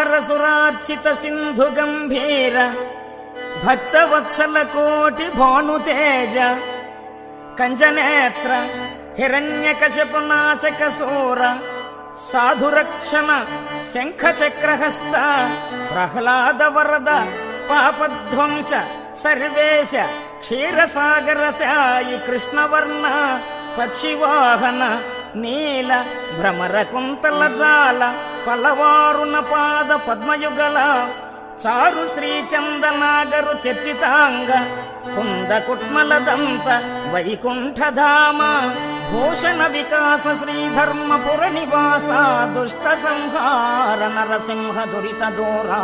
మనోహర సురార్చిత సింధు గంభీర భక్తవత్సల కోటి భానుతేజ కంజనేత్ర హిరణ్యకశపు నాశక శూర సాధురక్షణ శంఖచక్రహస్త ప్రహ్లాద వరద పాపధ్వంస సర్వేశ క్షీరసాగర సాయి కృష్ణవర్ణ పక్షివాహన నీల భ్రమర కుంతల జాల పలవారుణ పాద పద్మయుగల చారు శ్రీచందనాగరు చర్చితాంగ కుంద కుట్మల దంత వైకుంఠధామ భూషణ వికాస శ్రీధర్మపుర నివాస దుష్ట సంహార నరసింహ దురిత దూరా